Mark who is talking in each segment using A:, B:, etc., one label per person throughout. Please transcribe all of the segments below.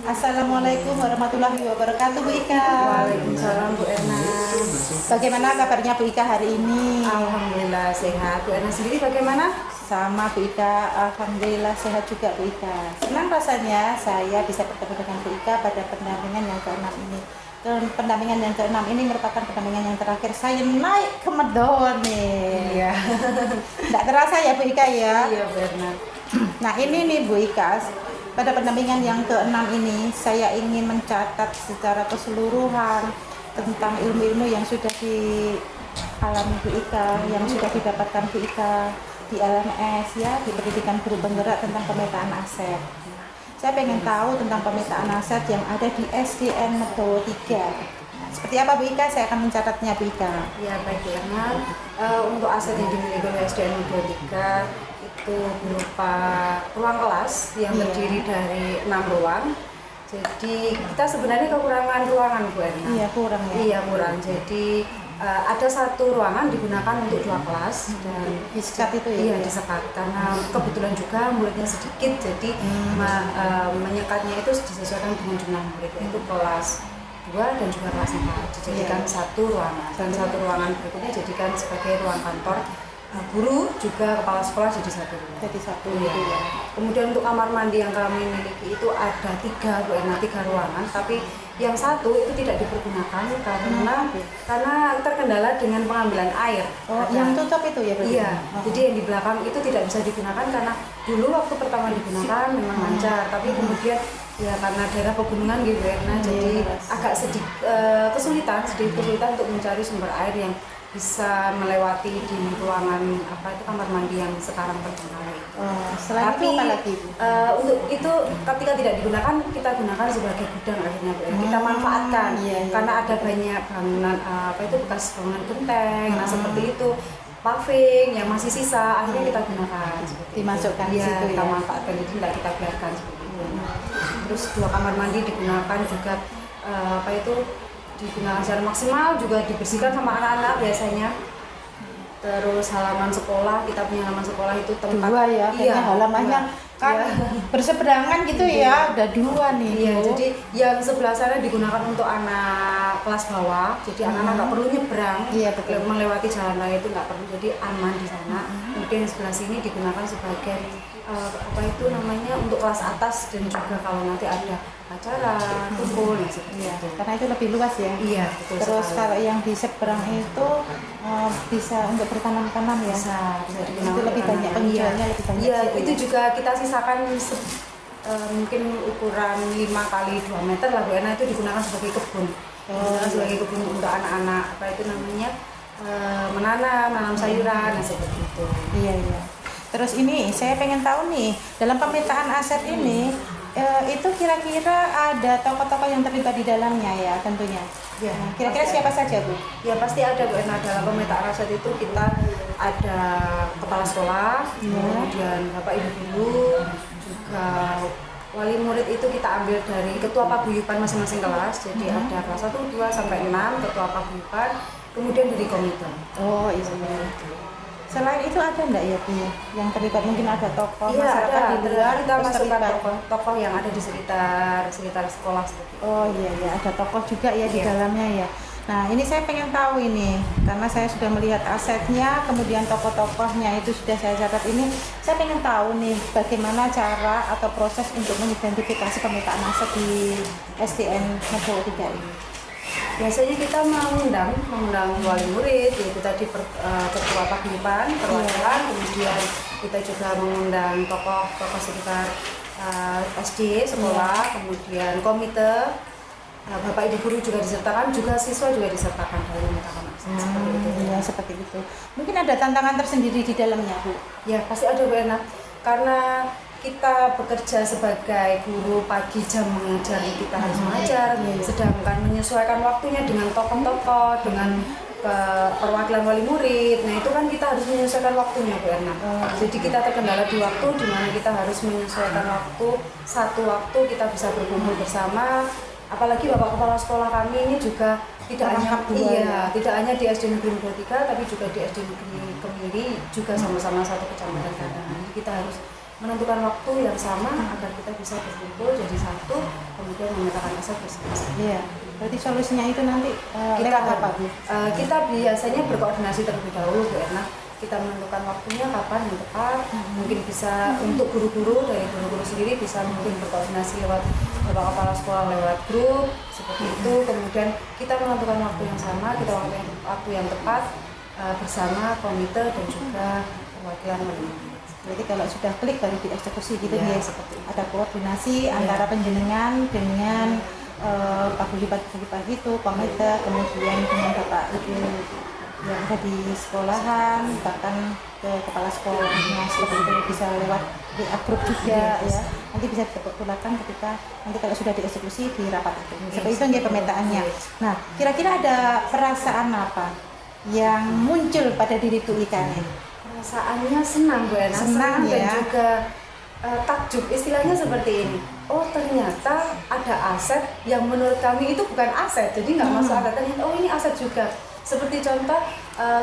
A: Assalamualaikum warahmatullahi wabarakatuh, Bu Ika.
B: Waalaikumsalam Bu Erna.
A: Bagaimana kabarnya Bu Ika hari ini?
B: Alhamdulillah sehat. Bu Erna sendiri bagaimana?
A: Sama Bu Ika, alhamdulillah sehat juga Bu Ika. Senang rasanya saya bisa bertemu dengan Bu Ika pada pendampingan yang ke-6 ini. Dan pendampingan yang ke-6 ini merupakan pendampingan yang terakhir saya naik ke Medon nih.
B: Iya.
A: Tidak terasa ya Bu Ika ya?
B: Iya Bu Erna.
A: Nah ini nih Bu Ika, pada pendampingan yang ke-6 ini saya ingin mencatat secara keseluruhan tentang ilmu-ilmu yang sudah dialami Bu Ika, yang sudah didapatkan Bu Ika di LMS ya, di pendidikan guru penggerak tentang pemetaan aset. Saya pengen tahu tentang pemetaan aset yang ada di SDN Medowo 3. Seperti apa Bu Ika? Saya akan mencatatnya Bu Ika.
B: Ya baik Bu Erna. Untuk aset yang dimiliki oleh SDN Medowo 3 itu berupa ruang kelas yang terdiri dari 6 ruang. Jadi kita sebenarnya kekurangan ruangan Bu Erna.
A: Iya kurang ya.
B: Iya kurang. Jadi ada satu ruangan digunakan untuk 2 kelas dan
A: Disekat itu ya?
B: Iya disekat karena kebetulan juga muridnya sedikit, jadi menyekatnya itu disesuaikan dengan jumlah murid, yaitu kelas 2 dan juga kelas 4 dijadikan satu ruangan, dan satu ruangan berikutnya dijadikan sebagai ruang kantor guru, juga kepala sekolah jadi satu ruangan.
A: Jadi satu
B: Iya.
A: itu ya.
B: Kemudian untuk kamar mandi yang kami miliki itu ada 3 Bu Erna, 3 ruangan, tapi yang satu itu tidak dipergunakan karena terkendala dengan pengambilan air.
A: Oh, yang tutup itu ya berarti?
B: Iya, jadi yang di belakang itu tidak bisa digunakan karena dulu waktu pertama digunakan memang lancar, tapi kemudian ya karena daerah pegunungan gitu ya, jadi agak sedikit kesulitan untuk mencari sumber air yang bisa melewati di ruangan kamar mandi yang sekarang terkendala itu.
A: Selain
B: Tapi
A: itu apa lagi Bu?
B: untuk itu ketika tidak digunakan kita gunakan sebagai gudang akhirnya Bu. Kita manfaatkan karena ada banyak bangunan bekas bangunan genteng, nah seperti itu paving yang masih sisa akhirnya kita gunakan seperti
A: Dimasukkan
B: itu.
A: situ ya.
B: Kita manfaatkan, jadi tidak kita biarkan seperti itu. Terus 2 kamar mandi digunakan juga digunakan secara maksimal, juga dibersihkan sama anak-anak biasanya. Terus halaman sekolah, kita punya halaman sekolah itu tempat
A: 2 ya, kayaknya halamannya kan berseberangan gitu ya, udah 2 nih.
B: Iya,
A: Bu.
B: jadi yang sebelah sana digunakan untuk anak kelas bawah, jadi anak-anak nggak perlu nyebrang, melewati jalan raya itu nggak perlu, jadi aman di sana. Kemudian yang sebelah sini digunakan sebagai untuk kelas atas, dan juga kalau nanti ada acara kumpul seperti itu.
A: Karena itu lebih luas ya.
B: Iya, betul.
A: Terus
B: sekali.
A: kalau yang di seberang itu bisa untuk bertanam-tanam ya.
B: Bisa
A: Itu lebih banyak penghijauannya, lebih banyak.
B: Iya,
A: situ
B: itu
A: ya.
B: juga kita sisakan mungkin ukuran 5 kali 2 meter lah Bu Erna, itu digunakan sebagai kebun. Sebagai kebun untuk anak-anak menanam sayuran seperti itu.
A: Iya. Terus ini saya pengen tahu nih, dalam pemetaan aset ini itu kira-kira ada tokoh-tokoh yang terlibat di dalamnya ya tentunya.
B: Ya,
A: Kira-kira siapa saja Bu?
B: Ya pasti ada Bu Erna. Dalam pemetaan aset itu kita ada kepala sekolah, kemudian Bapak Ibu guru, juga wali murid itu kita ambil dari ketua paguyuban masing-masing kelas. Jadi ada kelas 1, 2 sampai 6 ketua paguyuban, kemudian dari komite.
A: Oh iya. Selain itu ada enggak ya Bu yang terlibat, mungkin ada tokoh masyarakat
B: Ada.
A: di luar
B: Kita
A: terus
B: masukkan
A: terlibat?
B: tokoh yang ada di sekitar sekolah seperti itu.
A: Oh iya, ada tokoh juga ya di dalamnya ya. Nah ini saya pengen tahu ini, karena saya sudah melihat asetnya, kemudian tokoh-tokohnya itu sudah saya catat ini. Saya pengen tahu nih bagaimana cara atau proses untuk mengidentifikasi pemetaan aset di SDN Medowo 3 ini.
B: Biasanya kita mengundang wali murid, yaitu tadi ketua paguyuban, perwakilan, kemudian kita juga mengundang tokoh sekitar SD, sekolah, kemudian komite, Bapak Ibu guru juga disertakan, juga siswa juga disertakan dalam pemetaan aset seperti itu.
A: Iya seperti itu. Mungkin ada tantangan tersendiri di dalamnya Bu?
B: Ya pasti ada Bu Erna, karena kita bekerja sebagai guru pagi, jam mengajar kita harus mengajar, sedangkan menyesuaikan waktunya dengan tokoh-tokoh, dengan perwakilan wali murid. Nah itu kan kita harus menyesuaikan waktunya Bu Erna. Jadi kita terkendala di waktu, di mana kita harus menyesuaikan waktu. Satu waktu kita bisa berkumpul bersama. Apalagi Bapak Kepala Sekolah kami ini juga tidak hanya di SD Negeri Medowo 3, tapi juga di SD Negeri Kemiri, juga sama-sama satu kecamatan Kadangan. Kita harus menentukan waktu yang sama agar kita bisa berkumpul jadi satu, kemudian memetakan aset bersama-sama.
A: Iya. Berarti solusinya itu nanti
B: Kita
A: lewat apa, Bu?
B: kita biasanya berkoordinasi terlebih dahulu, Bu Erna. Kita menentukan waktunya kapan yang tepat. Mungkin bisa untuk guru-guru, dari guru-guru sendiri bisa mungkin berkoordinasi lewat bapak kepala sekolah, lewat grup seperti itu. Kemudian kita menentukan waktu yang sama, kita waktu yang tepat bersama komite dan juga perwakilan wali.
A: Berarti kalau sudah klik baru dieksekusi gitu
B: Ya,
A: ya.
B: seperti itu.
A: Ada koordinasi antara penjenengan dengan Pak Guli pagi itu, komite, kemudian dengan Bapak Ibu yang ada di sekolahan, bahkan ke kepala sekolahnya seperti itu, bisa lewat WA grup juga ya. Nanti bisa dipertulakan ketika nanti kalau sudah dieksekusi di rapat itu. Seperti itu nggih pemetaannya. Nah, kira-kira ada perasaan apa yang muncul pada diri Bu Ika nih?
B: Perasaannya senang, Bu Ena.
A: Senang,
B: dan
A: ya.
B: juga takjub, istilahnya seperti ini. Oh, ternyata ada aset yang menurut kami itu bukan aset, jadi nggak masuk akal. Ternyata oh ini aset juga. Seperti contoh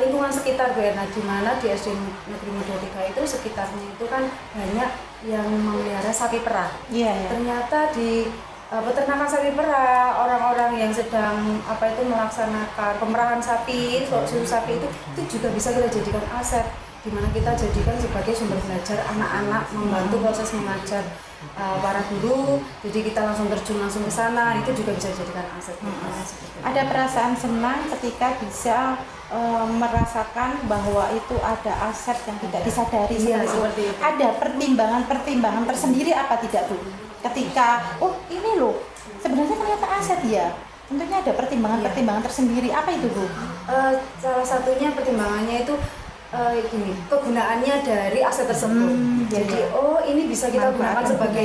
B: lingkungan sekitar, Bu Erna, di mana di SD Negeri Muda 3 itu sekitarnya itu kan banyak yang memelihara sapi perah.
A: Iya, ya.
B: Ternyata di peternakan sapi perah, orang-orang yang sedang melaksanakan pemerahan sapi, susu sapi itu juga bisa kita jadikan aset, di mana kita jadikan sebagai sumber belajar anak-anak, membantu proses mengajar para guru. Jadi kita langsung terjun langsung ke sana, itu juga bisa dijadikan aset.
A: Ada perasaan senang ketika bisa merasakan bahwa itu ada aset yang tidak disadari
B: seperti itu.
A: Ada pertimbangan tersendiri apa tidak, Bu? Ketika ini loh sebenarnya ternyata aset ya. Tentunya ada pertimbangan tersendiri. Apa itu, Bu?
B: Salah satunya pertimbangannya itu kegunaannya dari aset tersebut. Jadi ini bisa kita gunakan sebagai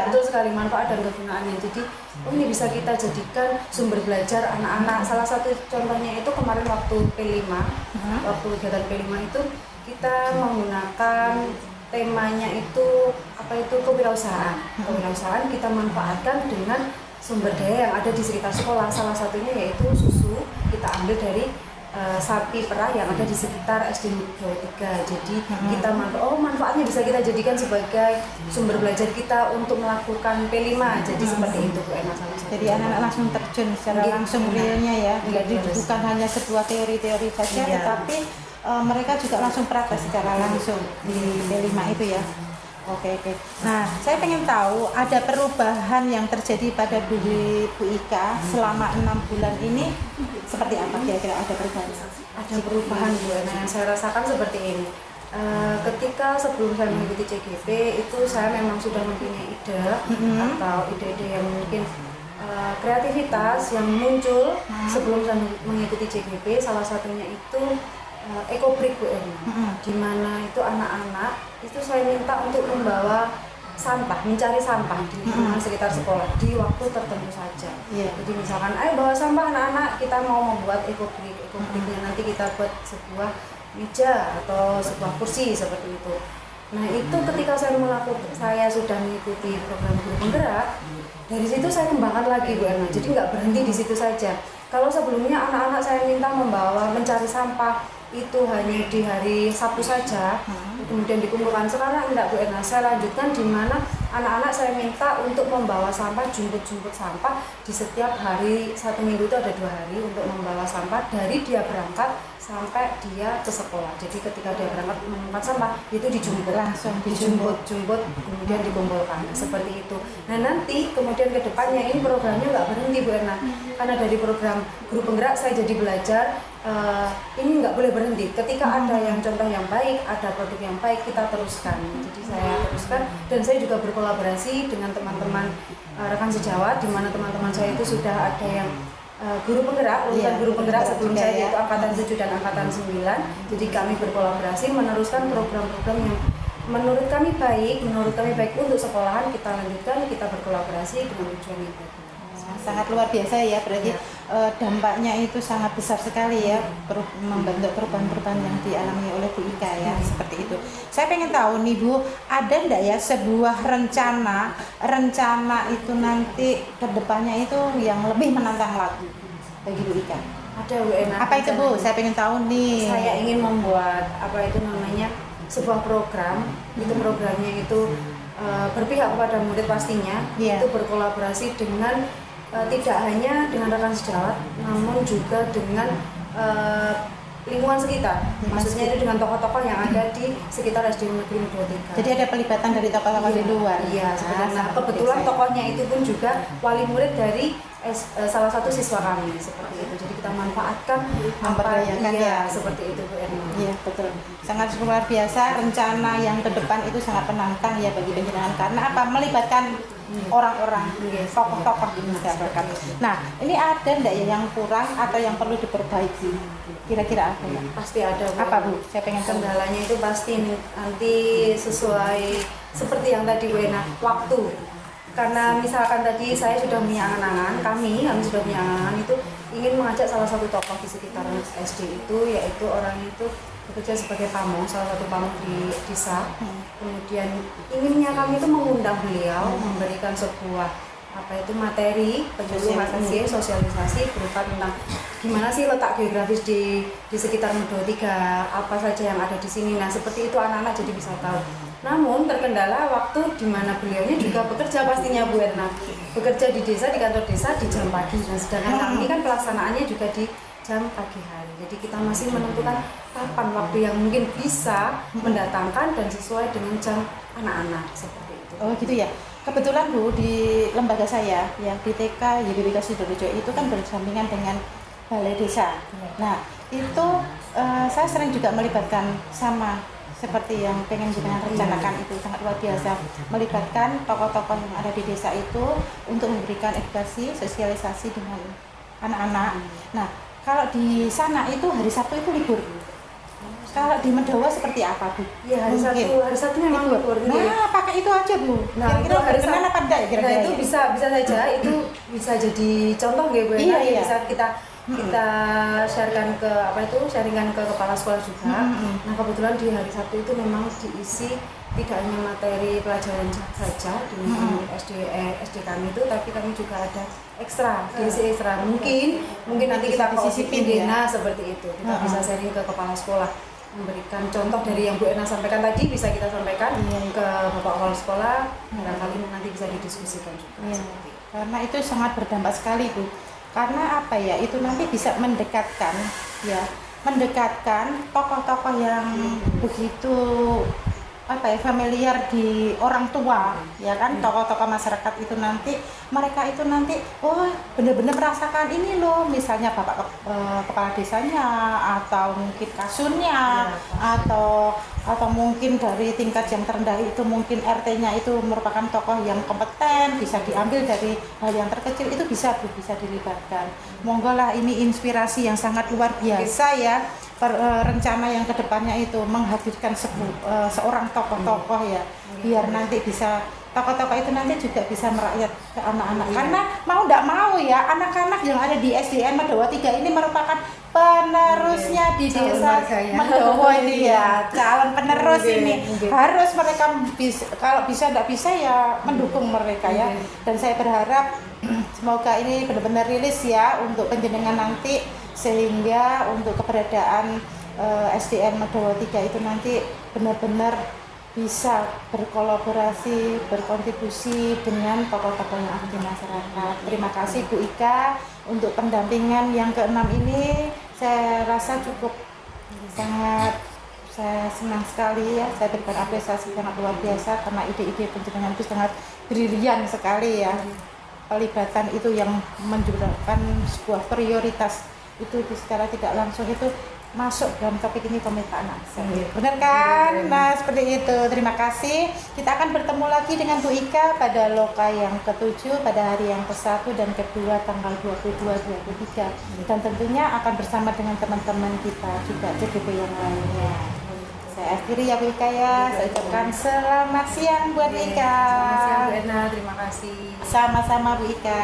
B: betul sekali, manfaat dan kegunaannya. Jadi ini bisa kita jadikan sumber belajar anak-anak. Salah satu contohnya itu kemarin waktu P5, waktu kegiatan P5 itu kita menggunakan temanya itu kewirausahaan. Kewirausahaan kita manfaatkan dengan sumber daya yang ada di sekitar sekolah. Salah satunya yaitu susu kita ambil dari sapi perah yang ada di sekitar SD Negeri 3. Jadi kita manfaatnya bisa kita jadikan sebagai sumber belajar kita untuk melakukan P5. Jadi seperti itu, Bu Ena, salah satu.
A: Jadi anak-anak langsung terjun secara langsung realnya ya. Jadi bukan hanya sebuah teori-teori saja, tetapi mereka juga langsung praktek secara langsung di P5 itu ya. Oke. Nah, saya pengen tahu ada perubahan yang terjadi pada diri Bu Ika selama 6 bulan ini seperti apa kira-kira ada perubahan?
B: Ada perubahan, Bu Ena, yang saya rasakan seperti ini. Ketika sebelum saya mengikuti CGP itu saya memang sudah mempunyai ide atau ide-ide yang mungkin kreativitas yang muncul sebelum saya mengikuti CGP. Salah satunya itu ekobrik, Bu Erna, di mana itu anak-anak itu saya minta untuk membawa sampah, mencari sampah di lingkungan sekitar sekolah di waktu tertentu saja. Jadi misalkan, ayo bawa sampah anak-anak, kita mau membuat ekobrik. Ekobriknya nanti kita buat sebuah meja atau sebuah kursi seperti itu. Nah itu ketika saya sudah mengikuti program guru penggerak, dari situ saya kembangkan lagi, Bu Erna. Jadi nggak berhenti di situ saja. Kalau sebelumnya anak-anak saya minta mencari sampah itu hanya di hari Sabtu saja, kemudian dikumpulkan. Sekarang enggak, Bu Erna, saya lanjutkan di mana anak-anak saya minta untuk membawa sampah, jemput sampah di setiap hari. 1 minggu itu ada 2 hari untuk membawa sampah dari dia berangkat sampai dia ke sekolah. Jadi ketika dia berangkat menemukan sampah itu dijemput,
A: langsung
B: dijemput kemudian dikumpulkan. Seperti itu. Nah nanti kemudian ke depannya ini programnya nggak berhenti, Bu Erna, karena dari program guru penggerak saya jadi belajar ini nggak boleh berhenti. Ketika ada yang contoh yang baik, ada produk yang baik, kita teruskan. Jadi saya teruskan dan saya juga berkolaborasi dengan teman-teman rekan sejawat, di mana teman-teman saya itu sudah ada yang guru penggerak, lulusan guru penggerak sebelum saya yaitu angkatan 7 dan angkatan 9. Jadi kami berkolaborasi meneruskan program-program yang menurut kami baik untuk sekolahan, kita lanjutkan, kita berkolaborasi dengan tujuan yang baik.
A: Sangat luar biasa ya, berarti dampaknya itu sangat besar sekali ya, membentuk perubahan-perubahan yang dialami oleh Bu Ika ya, seperti itu. Saya pengen tahu nih Bu, ada enggak ya sebuah rencana itu nanti kedepannya itu yang lebih menantang lagi bagi Bu Ika?
B: Ada, Bu Ena.
A: Apa itu, Bu? Saya pengen tahu nih.
B: Saya ingin membuat sebuah program, itu programnya itu berpihak kepada murid pastinya,
A: Iya.
B: itu berkolaborasi dengan tidak hanya dengan rekan sejawat, namun juga dengan lingkungan sekitar. Maksudnya itu dengan tokoh-tokoh yang ada di sekitar SD Negeri Mudo 3.
A: Jadi ada pelibatan dari tokoh-tokoh di luar.
B: Iya, seperti itu. Nah,
A: sangat
B: kebetulan
A: biasa.
B: tokohnya itu pun juga wali murid dari salah satu siswa kami seperti itu. Jadi kita manfaatkan
A: Memperdayakan ya.
B: seperti itu Bu Erna.
A: Iya betul, sangat luar biasa. Rencana yang ke depan itu sangat menantang ya bagi penjenengan, karena apa? Melibatkan orang-orang, tokoh-tokoh di masyarakat. Nah, ini ada enggak ya yang kurang atau yang perlu diperbaiki? Kira-kira apa ya?
B: Pasti ada Bu.
A: Apa Bu? Saya pengen tahu.
B: Kendalanya itu pasti nanti sesuai seperti yang tadi Bu Erna, waktu. Karena misalkan tadi saya sudah punya angan-angan, kami sudah punya angan-angan itu ingin mengajak salah satu tokoh di sekitar SD itu, yaitu orang itu bekerja sebagai pamong, salah satu pamong di desa. Kemudian inginnya kami itu mengundang beliau, memberikan sebuah materi penjelasan sosialisasi berupa tentang gimana sih letak geografis di sekitar Mudo 3, apa saja yang ada di sini. Nah, seperti itu anak-anak jadi bisa tahu. Namun terkendala waktu di mana beliaunya juga bekerja pastinya Bu Erna. Bekerja di desa, di kantor desa di jam pagi. Nah, sedangkan kami kan pelaksanaannya juga di jam pagi hari. Jadi kita masih menentukan kapan waktu yang mungkin bisa mendatangkan dan sesuai dengan jam anak-anak seperti itu.
A: Oh gitu ya. Kebetulan Bu, di lembaga saya ya di TK YBBK Sidoarjo itu kan bersampingan dengan balai desa. Nah itu saya sering juga melibatkan sama seperti yang pengen jenengan rencanakan itu, sangat luar biasa, melibatkan tokoh-tokoh yang ada di desa itu untuk memberikan edukasi, sosialisasi dengan anak-anak. Nah kalau di sana itu hari Sabtu itu libur. Kalau di Mendawa seperti apa Bu?
B: Iya, hari Sabtu memang libur.
A: Nah, pakai itu aja Bu.
B: Nah,
A: Kira-kira
B: itu hari
A: berkenan apa enggak ya kira-kira?
B: Nah, itu
A: ya?
B: bisa saja itu bisa jadi contoh ya Bu.
A: Iya, iya.
B: Bisa kita sharingkan ke kepala sekolah juga. Nah, kebetulan di hari Sabtu itu memang diisi tidak hanya materi pelajaran saja di SD kami itu, tapi kami juga ada diisi ekstra. Mungkin nanti kita
A: disisipin
B: ya. Seperti itu. Kita bisa sharing ke kepala sekolah, memberikan contoh dari yang Bu Erna sampaikan tadi, bisa kita sampaikan ke Bapak Kepala Sekolah, barangkali nanti bisa didiskusikan juga.
A: Iya. Karena itu sangat berdampak sekali Bu. Karena apa ya? Itu nanti bisa mendekatkan tokoh-tokoh yang begitu familiar di orang tua, ya kan? Tokoh-tokoh masyarakat itu nanti mereka itu nanti benar-benar merasakan ini loh, misalnya bapak kepala desanya atau mungkin kasunnya atau mungkin dari tingkat yang terendah itu mungkin RT-nya itu merupakan tokoh yang kompeten, bisa diambil dari hal yang terkecil, itu bisa dilibatkan. Monggo lah, ini inspirasi yang sangat luar biasa ya. Rencana yang kedepannya itu menghadirkan seorang tokoh-tokoh ya, biar nanti bisa tokoh-tokoh itu nanti juga bisa merakyat ke anak-anak. Karena mau tidak mau ya, anak-anak yang ada di SDN Mendawa 3 ini merupakan penerusnya di desa Mendawa ini ya, calon penerus ini. Harus mereka kalau bisa tidak bisa ya mendukung mereka ya. Dan saya berharap semoga ini benar-benar rilis ya untuk penjenengan nanti, sehingga untuk keberadaan SDN Mendawa 3 itu nanti benar-benar bisa berkolaborasi, berkontribusi dengan tokoh-tokoh yang ada di masyarakat. Terima kasih Bu Ika untuk pendampingan yang ke-6 ini. Saya rasa cukup saya senang sekali ya, saya berikan apresiasi sangat luar biasa karena ide-ide penjenengan itu sangat brilian sekali ya. Pelibatan itu yang menjadikan sebuah prioritas itu secara tidak langsung itu masuk dalam topik ini pemetaan akses. Benar kan? Nah, seperti itu. Terima kasih. Kita akan bertemu lagi dengan Bu Ika pada loka yang ke-7 pada hari yang ke-1 dan ke-2 tanggal 22-23. Dan tentunya akan bersama dengan teman-teman kita juga CDP yang lainnya. Saya akhiri ya Bu Ika ya. Saya ucapkan selamat siang buat Ika.
B: Selamat siang Bu Erna, terima kasih.
A: Sama-sama Bu Ika.